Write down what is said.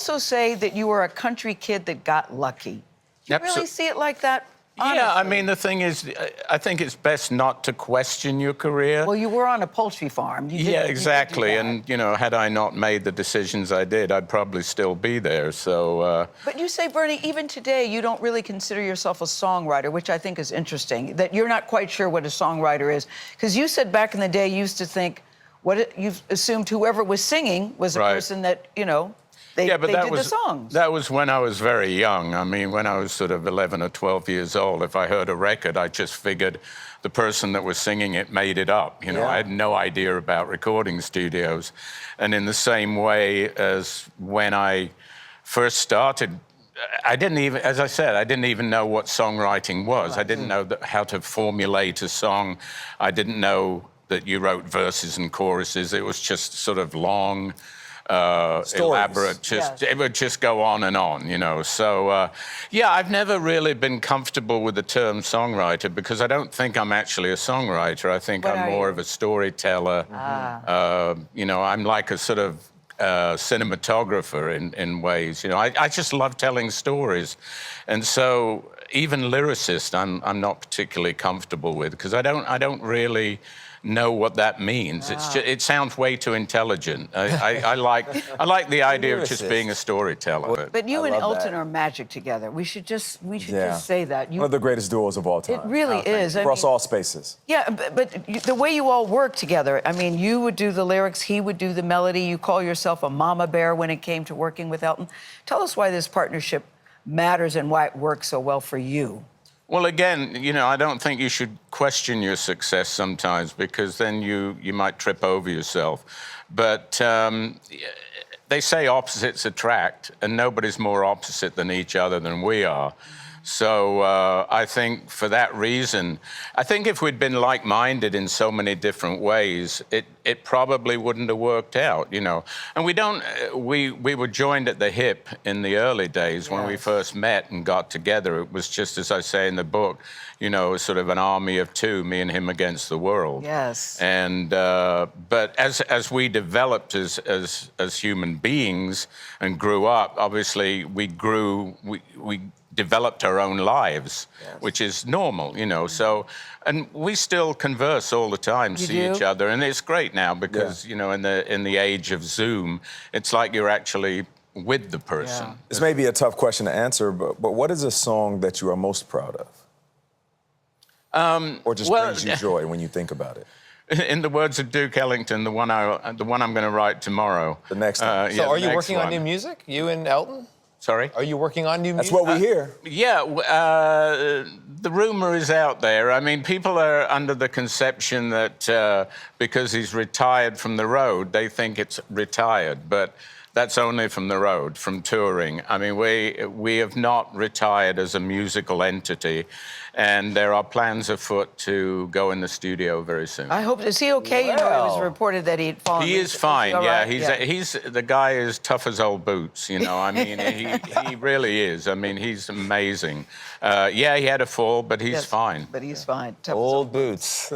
also say that you were a country kid that got lucky. Do you really see it like that? Honestly? Yeah, I mean, the thing is, I think it's best not to question your career. Well, you were on a poultry farm. Yeah, exactly. And, you know, had I not made the decisions I did, I'd probably still be there, so... But you say, Bernie, even today, you don't really consider yourself a songwriter, which I think is interesting, that you're not quite sure what a songwriter is. Because you said back in the day, you used to think, you've assumed whoever was singing was a person that, you know, they did the songs. That was when I was very young. I mean, when I was sort of 11 or 12 years old, if I heard a record, I just figured the person that was singing it made it up. You know, I had no idea about recording studios. And in the same way as when I first started, I didn't even, as I said, I didn't even know what songwriting was. I didn't know how to formulate a song. I didn't know that you wrote verses and choruses. It was just sort of long, elaborate, it would just go on and on, you know. So, yeah, I've never really been comfortable with the term songwriter because I don't think I'm actually a songwriter. I think I'm more of a storyteller. You know, I'm like a sort of cinematographer in ways. You know, I just love telling stories. And so even lyricist, I'm not particularly comfortable with because I don't really know what that means. It's just, it sounds way too intelligent. I like the idea of just being a storyteller. But you and Elton are magic together. We should just say that. One of the greatest duos of all time. It really is. Across all spaces. Yeah, but the way you all work together, I mean, you would do the lyrics, he would do the melody. You call yourself a mama bear when it came to working with Elton. Tell us why this partnership matters and why it works so well for you. Well, again, you know, I don't think you should question your success sometimes because then you might trip over yourself. But they say opposites attract, and nobody's more opposite than each other than we are. So I think for that reason, I think if we'd been like-minded in so many different ways, it probably wouldn't have worked out, you know. And we were joined at the hip in the early days when we first met and got together. It was just, as I say in the book, you know, sort of an army of two, me and him against the world. Yes. And but as we developed as human beings and grew up, obviously we developed our own lives, which is normal, you know. So, and we still converse all the time, see each other, and it's great now because you know, in the age of Zoom, it's like you're actually with the person. This may be a tough question to answer, but what is a song that you are most proud of? Or just brings you joy when you think about it? In the words of Duke Ellington, the one I'm going to write tomorrow. The next one. So, are you working on new music? You and Elton? Sorry? Are you working on new music? That's what we hear. Yeah, the rumor is out there. I mean, people are under the conception that because he's retired from the road, they think it's retired, but that's only from the road, from touring. I mean, we have not retired as a musical entity, and there are plans afoot to go in the studio very soon. I hope, is he okay? You know, it was reported that he'd fallen. He is fine, yeah. He's the guy is tough as old boots, you know. I mean, he really is. I mean, he's amazing. Yeah, he had a fall, but he's fine. But he's fine. Tough Old boots.